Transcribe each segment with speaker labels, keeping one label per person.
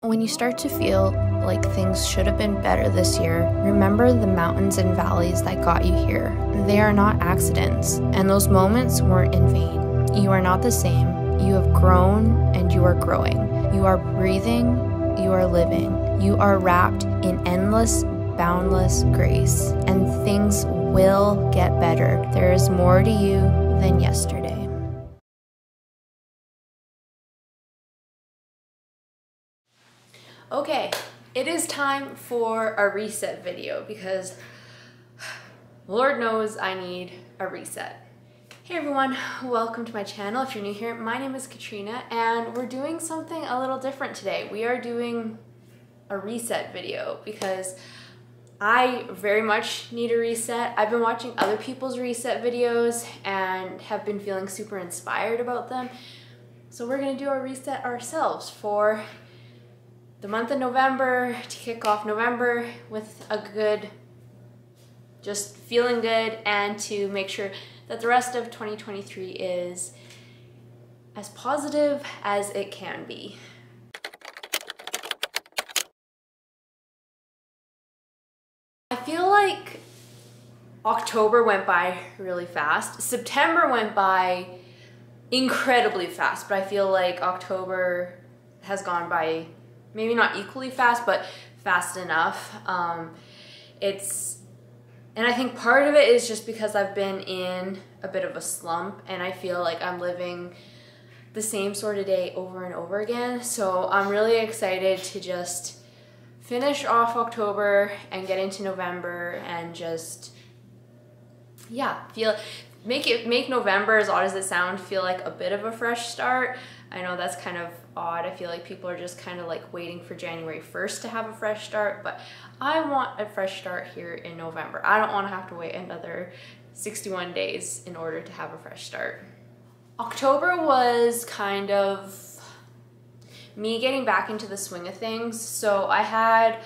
Speaker 1: When you start to feel like things should have been better this year, remember the mountains and valleys that got you here. They are not accidents, and those moments weren't in vain. You are not the same. You have grown and you are growing. You are breathing, you are living. You are wrapped in endless, boundless grace, and things will get better. There is more to you than yesterday. Okay, it is time for a reset video because Lord knows I need a reset. Hey everyone, welcome to my channel. If you're new here, my name is Katrina and we're doing something a little different today. We are doing a reset video because I very much need a reset. I've been watching other people's reset videos and have been feeling super inspired about them. So we're gonna do a reset ourselves for the month of November, to kick off November with a good, just feeling good, and to make sure that the rest of 2023 is as positive as it can be. I feel like October went by really fast. September went by incredibly fast, but I feel like October has gone by maybe not equally fast, but fast enough. And I think part of it is just because I've been in a bit of a slump and I feel like I'm living the same sort of day over and over again. So I'm really excited to just finish off October and get into November and just, yeah, make November, as odd as it sounds, feel like a bit of a fresh start. I know that's kind of odd. I feel like people are just kind of like waiting for January 1st to have a fresh start, but I want a fresh start here in November. I don't want to have to wait another 61 days in order to have a fresh start. October was kind of me getting back into the swing of things. So I had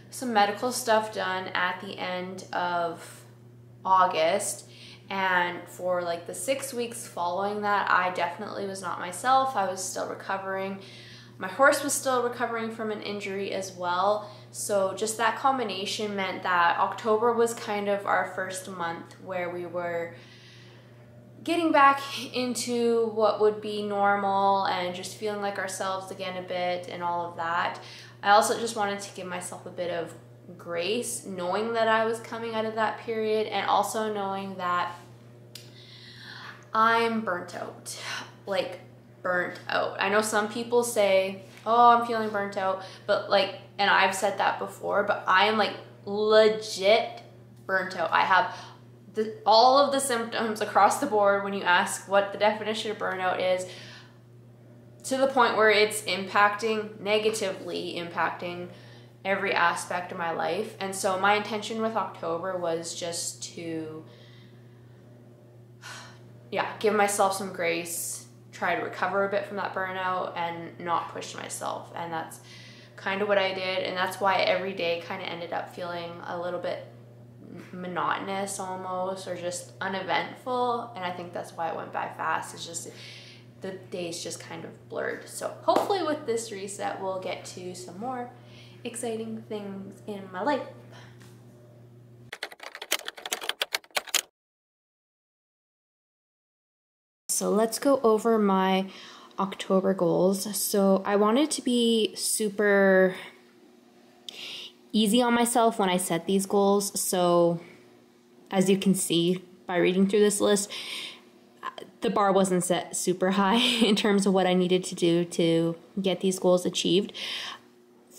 Speaker 1: some medical stuff done at the end of August. And for like the 6 weeks following that, I definitely was not myself. I was still recovering. My horse was still recovering from an injury as well. So just that combination meant that October was kind of our first month where we were getting back into what would be normal and just feeling like ourselves again a bit and all of that. I also just wanted to give myself a bit of grace, knowing that I was coming out of that period and also knowing that I'm burnt out, like burnt out. I know some people say, oh, I'm feeling burnt out, but like, and I've said that before, but I am like legit burnt out. I have all of the symptoms across the board when you ask what the definition of burnout is, to the point where it's negatively impacting every aspect of my life. And so my intention with October was just to, yeah, give myself some grace, try to recover a bit from that burnout and not push myself. And that's kind of what I did. And that's why every day kind of ended up feeling a little bit monotonous almost, or just uneventful. And I think that's why it went by fast. It's just the days just kind of blurred. So hopefully with this reset, we'll get to some more exciting things in my life. So let's go over my October goals. So I wanted to be super easy on myself when I set these goals. So as you can see by reading through this list, the bar wasn't set super high in terms of what I needed to do to get these goals achieved.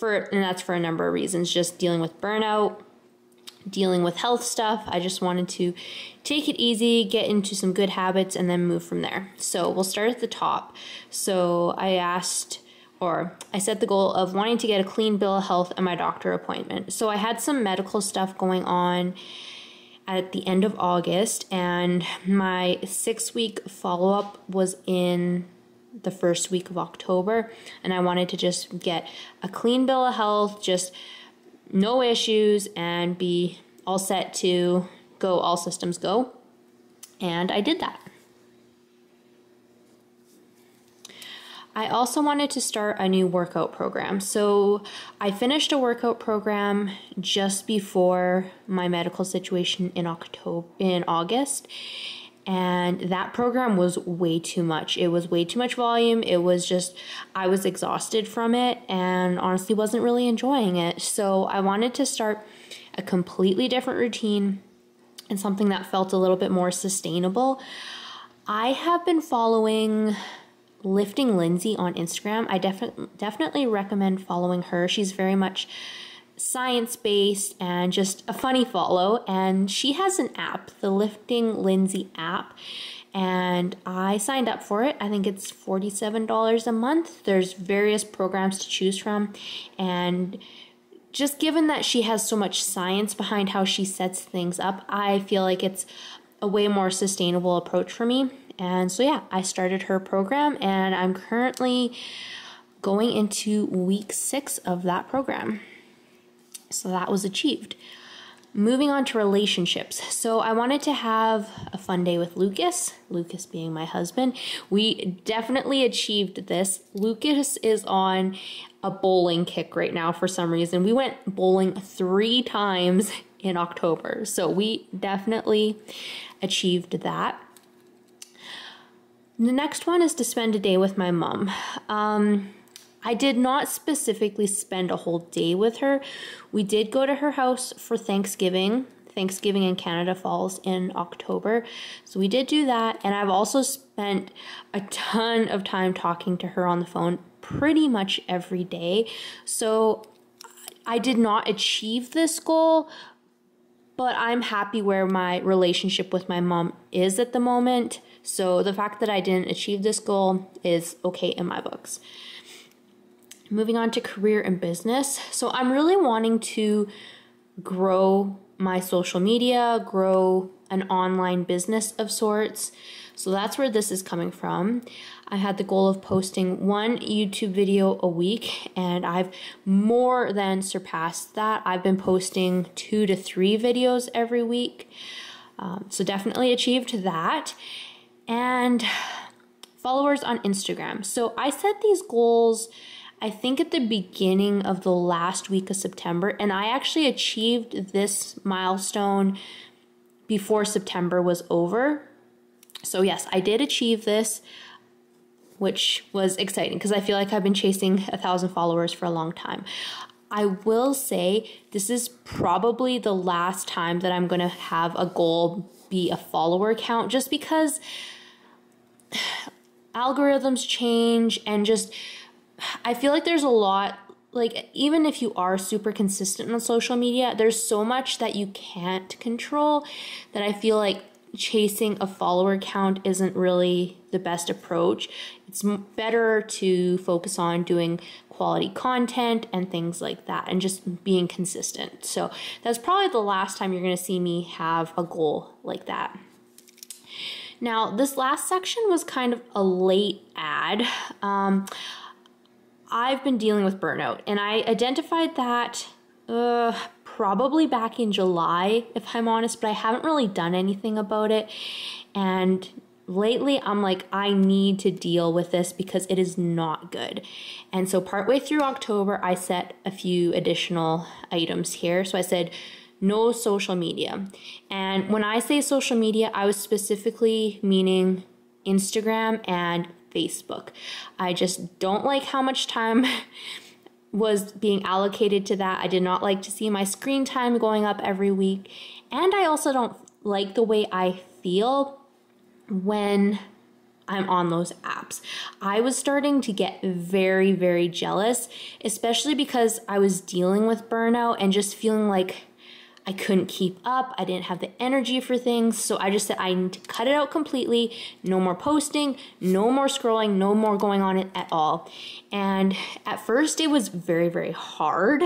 Speaker 1: And that's for a number of reasons, just dealing with burnout, dealing with health stuff. I just wanted to take it easy, get into some good habits, and then move from there. So we'll start at the top. So I set the goal of wanting to get a clean bill of health and my doctor appointment. So I had some medical stuff going on at the end of August, and my 6-week follow-up was in the first week of October, and I wanted to just get a clean bill of health, just no issues, and be all set to go, all systems go. And I did that. I also wanted to start a new workout program. So I finished a workout program just before my medical situation in August. And that program was way too much. It was way too much volume. It was just, I was exhausted from it and honestly wasn't really enjoying it. So I wanted to start a completely different routine and something that felt a little bit more sustainable. I have been following Lifting Lindsay on Instagram. I definitely recommend following her. She's very much science-based and just a funny follow, and she has an app, the Lifting Lindsay app, and I signed up for it. I think it's $47 a month. There's various programs to choose from, and just given that she has so much science behind how she sets things up, I feel like it's a way more sustainable approach for me. And so yeah, I started her program and I'm currently going into week 6 of that program. So that was achieved. Moving on to relationships. So I wanted to have a fun day with Lucas being my husband. We definitely achieved this. Lucas is on a bowling kick right now for some reason. We went bowling 3 times in October. So we definitely achieved that. The next one is to spend a day with my mom. I did not specifically spend a whole day with her. We did go to her house for Thanksgiving. Thanksgiving in Canada falls in October. So we did do that. And I've also spent a ton of time talking to her on the phone pretty much every day. So I did not achieve this goal, but I'm happy where my relationship with my mom is at the moment. So the fact that I didn't achieve this goal is okay in my books. Moving on to career and business. So I'm really wanting to grow my social media, grow an online business of sorts. So that's where this is coming from. I had the goal of posting 1 YouTube video a week, and I've more than surpassed that. I've been posting 2 to 3 videos every week. So definitely achieved that. And followers on Instagram. So I set these goals, I think at the beginning of the last week of September, and I actually achieved this milestone before September was over. So yes, I did achieve this, which was exciting because I feel like I've been chasing 1,000 followers for a long time. I will say this is probably the last time that I'm going to have a goal be a follower count, just because algorithms change and just I feel like there's a lot, like even if you are super consistent on social media, there's so much that you can't control that I feel like chasing a follower count isn't really the best approach. It's better to focus on doing quality content and things like that and just being consistent. So that's probably the last time you're going to see me have a goal like that. Now, this last section was kind of a late add. I've been dealing with burnout, and I identified that probably back in July, if I'm honest, but I haven't really done anything about it. And lately, I'm like, I need to deal with this because it is not good. And so partway through October, I set a few additional items here. So I said, no social media. And when I say social media, I was specifically meaning Instagram and Facebook. I just don't like how much time was being allocated to that. I did not like to see my screen time going up every week. And I also don't like the way I feel when I'm on those apps. I was starting to get very, very jealous, especially because I was dealing with burnout and just feeling like I couldn't keep up. I didn't have the energy for things. So I just said I need to cut it out completely. No more posting, no more scrolling, no more going on it at all. And at first it was very, very hard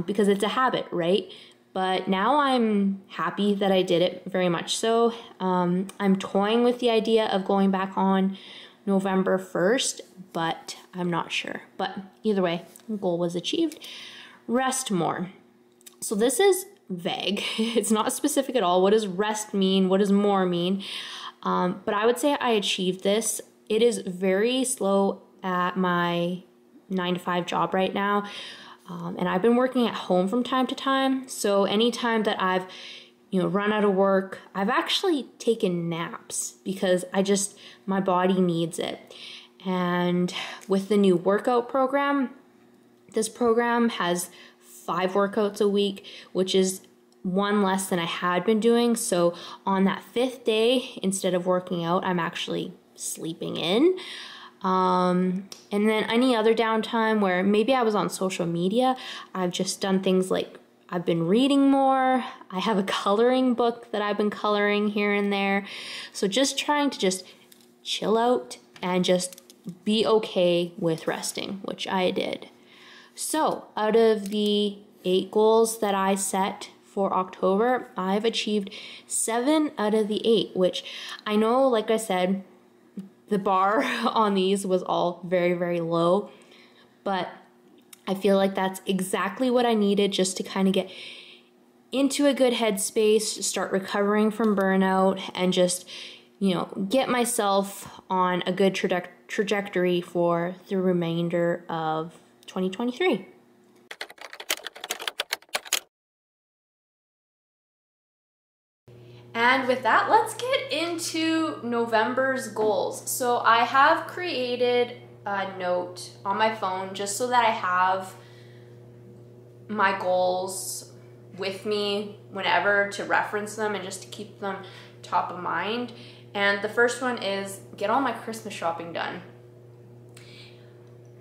Speaker 1: because it's a habit, right? But now I'm happy that I did it, very much so. I'm toying with the idea of going back on November 1st, but I'm not sure. But either way, the goal was achieved. Rest more. So this is vague. It's not specific at all. What does rest mean? What does more mean? But I would say I achieved this. It is very slow at my 9-to-5 job right now. And I've been working at home from time to time. So anytime that I've, run out of work, I've actually taken naps because my body needs it. And with the new workout program, this program has 5 workouts a week, which is one less than I had been doing. So on that 5th day, instead of working out, I'm actually sleeping in. And then any other downtime where maybe I was on social media, I've just done things like I've been reading more. I have a coloring book that I've been coloring here and there. So just trying to just chill out and just be okay with resting, which I did. So out of the 8 goals that I set for October, I've achieved 7 out of the 8, which I know, like I said, the bar on these was all very, very low, but I feel like that's exactly what I needed just to kind of get into a good headspace, start recovering from burnout, and just, get myself on a good trajectory for the remainder of 2023. And with that, let's get into November's goals. So I have created a note on my phone just so that I have my goals with me whenever to reference them and just to keep them top of mind. And the first one is get all my Christmas shopping done,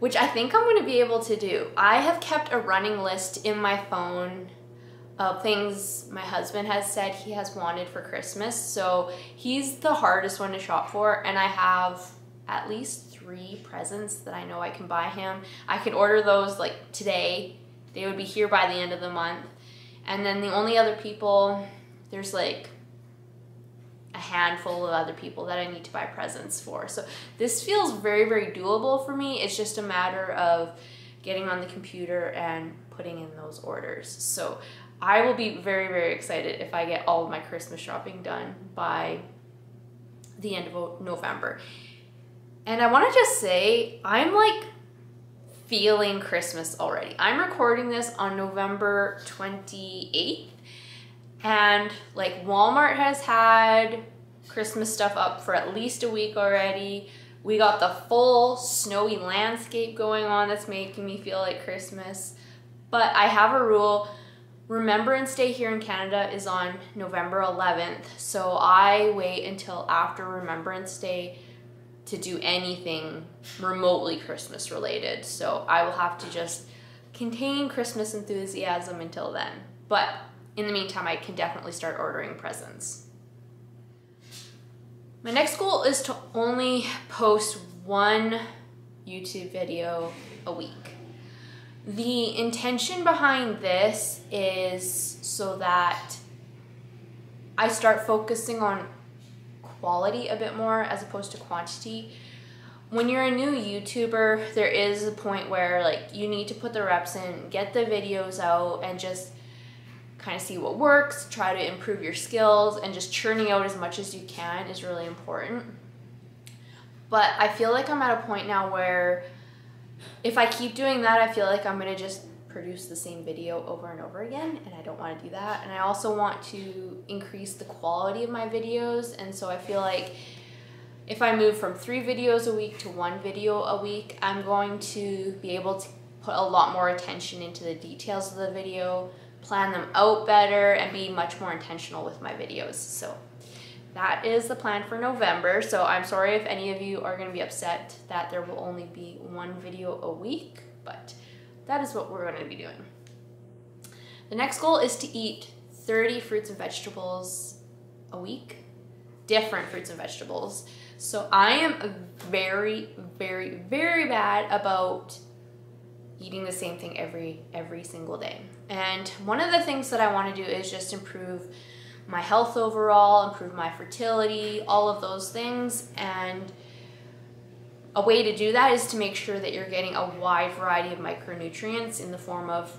Speaker 1: which I think I'm going to be able to do. I have kept a running list in my phone of things my husband has said he has wanted for Christmas. So he's the hardest one to shop for, and I have at least 3 presents that I know I can buy him. I could order those like today. They would be here by the end of the month. And then the only other people, there's like a handful of other people that I need to buy presents for. So this feels very, very doable for me. It's just a matter of getting on the computer and putting in those orders. So I will be very, very excited if I get all of my Christmas shopping done by the end of November. And I want to just say, I'm like feeling Christmas already. I'm recording this on November 28th, and like Walmart has had Christmas stuff up for at least a week already. We got the full snowy landscape going on that's making me feel like Christmas. But I have a rule. Remembrance Day here in Canada is on November 11th, so I wait until after Remembrance Day to do anything remotely Christmas related. So I will have to just contain Christmas enthusiasm until then. But in the meantime, I can definitely start ordering presents. My next goal is to only post 1 YouTube video a week. The intention behind this is so that I start focusing on quality a bit more as opposed to quantity. When you're a new YouTuber, there is a point where like you need to put the reps in, get the videos out, and just kind of see what works, try to improve your skills, and just churning out as much as you can is really important. But I feel like I'm at a point now where if I keep doing that, I feel like I'm gonna just produce the same video over and over again, and I don't want to do that. And I also want to increase the quality of my videos, and so I feel like if I move from 3 videos a week to 1 video a week, I'm going to be able to put a lot more attention into the details of the video, plan them out better, and be much more intentional with my videos. So that is the plan for November. So I'm sorry if any of you are going to be upset that there will only be 1 video a week, but that is what we're going to be doing. The next goal is to eat 30 fruits and vegetables a week, different fruits and vegetables. So I am very, very, very bad about eating the same thing every single day. And one of the things that I want to do is just improve my health overall, improve my fertility, all of those things. And a way to do that is to make sure that you're getting a wide variety of micronutrients in the form of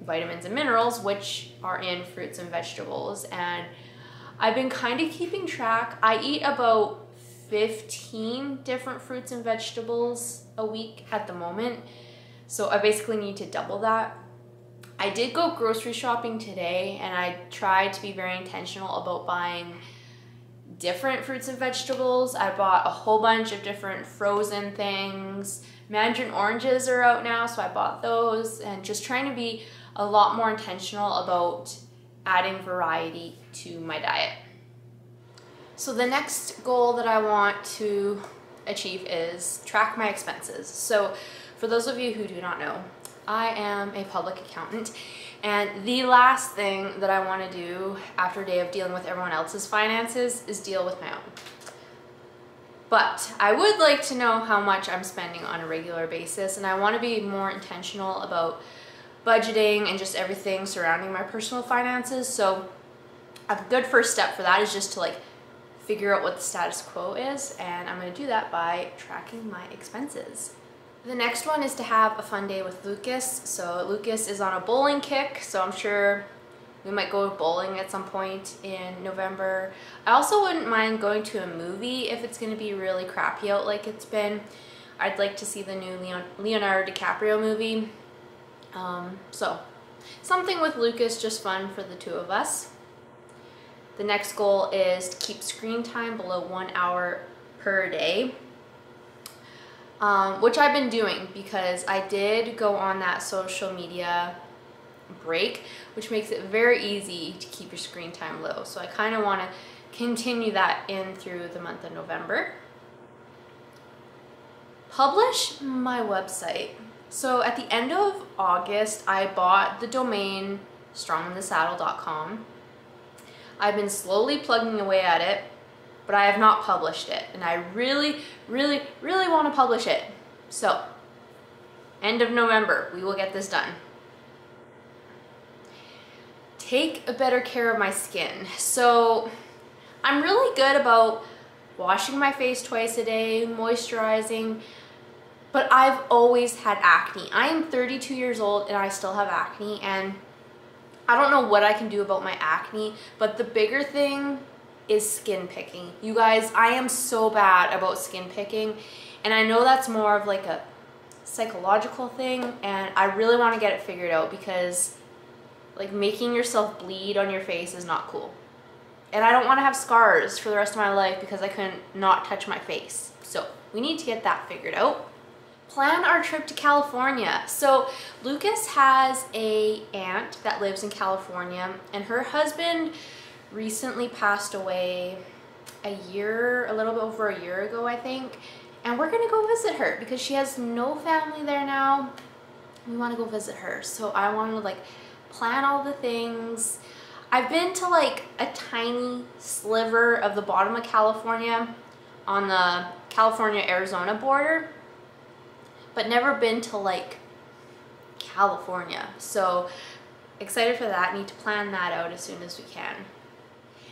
Speaker 1: vitamins and minerals, which are in fruits and vegetables. And I've been kind of keeping track. I eat about 15 different fruits and vegetables a week at the moment. So I basically need to double that. I did go grocery shopping today, and I tried to be very intentional about buying different fruits and vegetables. I bought a whole bunch of different frozen things. Mandarin oranges are out now, so I bought those, and just trying to be a lot more intentional about adding variety to my diet. So the next goal that I want to achieve is track my expenses. So for those of you who do not know, I am a public accountant, and the last thing that I want to do after a day of dealing with everyone else's finances is deal with my own. But I would like to know how much I'm spending on a regular basis, and I want to be more intentional about budgeting and just everything surrounding my personal finances. So a good first step for that is just to like figure out what the status quo is, and I'm going to do that by tracking my expenses. The next one is to have a fun day with Lucas. So Lucas is on a bowling kick, so I'm sure we might go bowling at some point in November. I also wouldn't mind going to a movie if it's going to be really crappy out like it's been. I'd like to see the new Leonardo DiCaprio movie. So something with Lucas, just fun for the two of us. The next goal is to keep screen time below 1 hour per day. Which I've been doing because I did go on that social media break, which makes it very easy to keep your screen time low. So I kind of want to continue that in through the month of November. Publish my website. So at the end of August, I bought the domain stronginthesaddle.com. I've been slowly plugging away at it, but I have not published it, and I really, really, really want to publish it. So, end of November, we will get this done. Take a better care of my skin. So, I'm really good about washing my face twice a day, moisturizing, but I've always had acne. I am 32 years old and I still have acne, and I don't know what I can do about my acne, but the bigger thing is skin picking. You guys, I am so bad about skin picking, and I know that's more of like a psychological thing, and I really want to get it figured out because like making yourself bleed on your face is not cool. And I don't want to have scars for the rest of my life because I couldn't not touch my face. So we need to get that figured out. Plan our trip to California. So Lucas has an aunt that lives in California, and her husband recently passed away a little bit over a year ago, I think. And we're gonna go visit her because she has no family there now. We wanna go visit her. So I wanna like plan all the things. I've been to like a tiny sliver of the bottom of California on the California-Arizona border, but never been to like California. So excited for that, need to plan that out as soon as we can.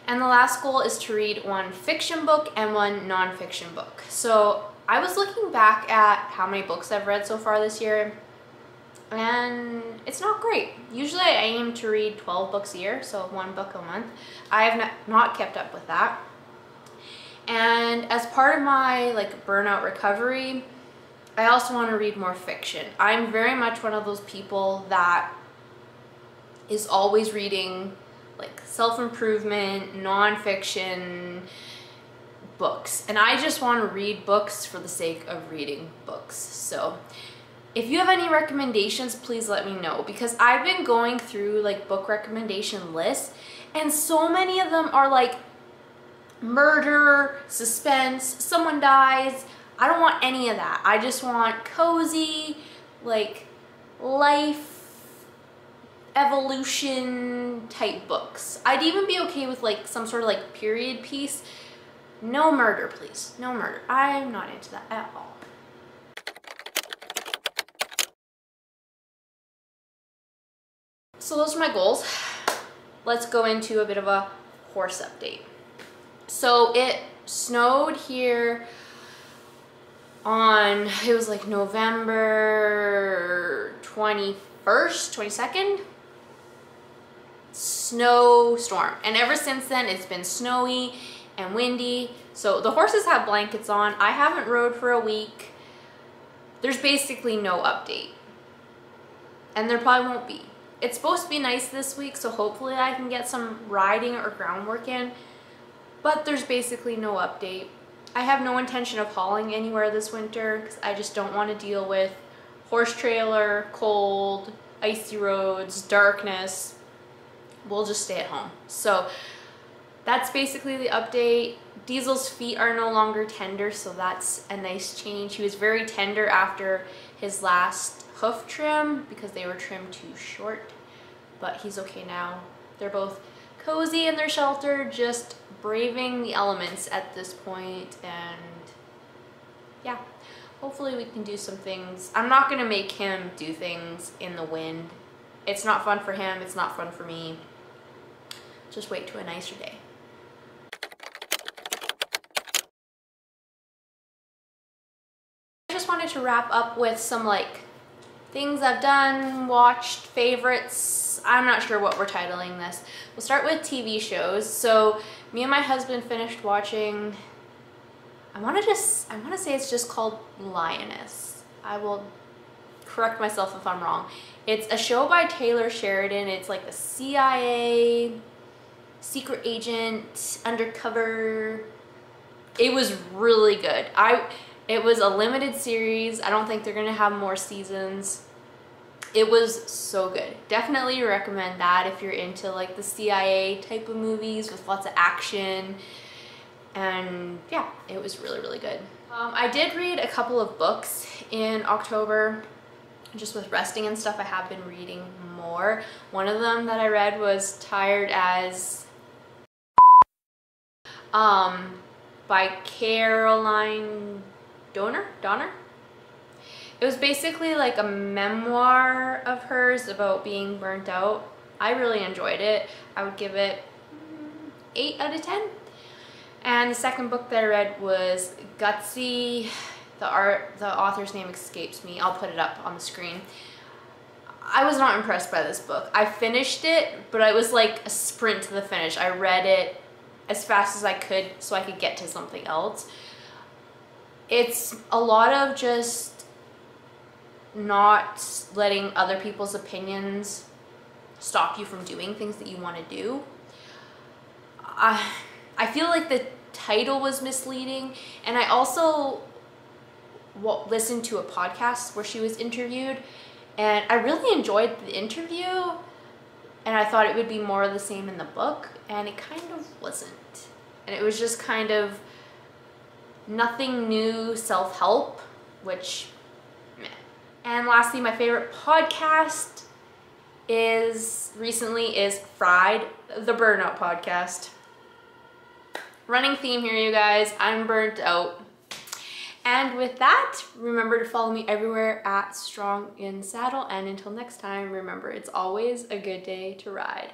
Speaker 1: And the last goal is to read one fiction book and one non-fiction book. So I was looking back at how many books I've read so far this year, and it's not great. Usually I aim to read 12 books a year, so one book a month. I have not kept up with that. And as part of my like burnout recovery, I also want to read more fiction. I'm very much one of those people that is always reading like self-improvement, non-fiction books. And I just want to read books for the sake of reading books. So if you have any recommendations, please let me know, because I've been going through like book recommendation lists, and so many of them are like murder, suspense, someone dies. I don't want any of that. I just want cozy, like life evolution type books. I'd even be okay with like some sort of like period piece. No murder, please. No murder. I'm not into that at all. So those are my goals. Let's go into a bit of a horse update. So it snowed here on, it was like November 21st, 22nd. Snowstorm. And ever since then it's been snowy and windy. So the horses have blankets on. I haven't rode for a week. There's basically no update. And there probably won't be. It's supposed to be nice this week, so hopefully I can get some riding or groundwork in. But there's basically no update. I have no intention of hauling anywhere this winter because I just don't want to deal with horse trailer, cold, icy roads, darkness. We'll just stay at home. So that's basically the update. Diesel's feet are no longer tender, so that's a nice change. He was very tender after his last hoof trim because they were trimmed too short, but he's okay now. They're both cozy in their shelter, just braving the elements at this point, and yeah, hopefully we can do some things. I'm not gonna make him do things in the wind. It's not fun for him, it's not fun for me. Just wait to a nicer day. I just wanted to wrap up with some like things I've done, watched, favorites. I'm not sure what we're titling this. We'll start with TV shows. So me and my husband finished watching, I want to say it's just called Lioness. I will correct myself if I'm wrong. It's a show by Taylor Sheridan. It's like the CIA, secret agent, undercover. It was really good. It was a limited series. I don't think they're gonna have more seasons. It was so good. Definitely recommend that if you're into like the CIA type of movies with lots of action. And yeah, it was really, really good. I did read a couple of books in October. Just with resting and stuff, I have been reading more. One of them that I read was Tired As by Caroline Donner? It was basically like a memoir of hers about being burnt out. I really enjoyed it. I would give it 8 out of 10. And the second book that I read was Gutsy. The author's name escapes me. I'll put it up on the screen. I was not impressed by this book. I finished it, but it was like a sprint to the finish. I read it as fast as I could so I could get to something else. It's a lot of just not letting other people's opinions stop you from doing things that you want to do. I feel like the title was misleading, and I also listened to a podcast where she was interviewed, and I really enjoyed the interview, and I thought it would be more of the same in the book, and it kind of wasn't. And it was just kind of nothing new self-help, which meh. And lastly, my favorite podcast is Fried, the Burnout Podcast. Running theme here, you guys. I'm burnt out. And with that, remember to follow me everywhere at Strong in Saddle. And until next time, remember, it's always a good day to ride.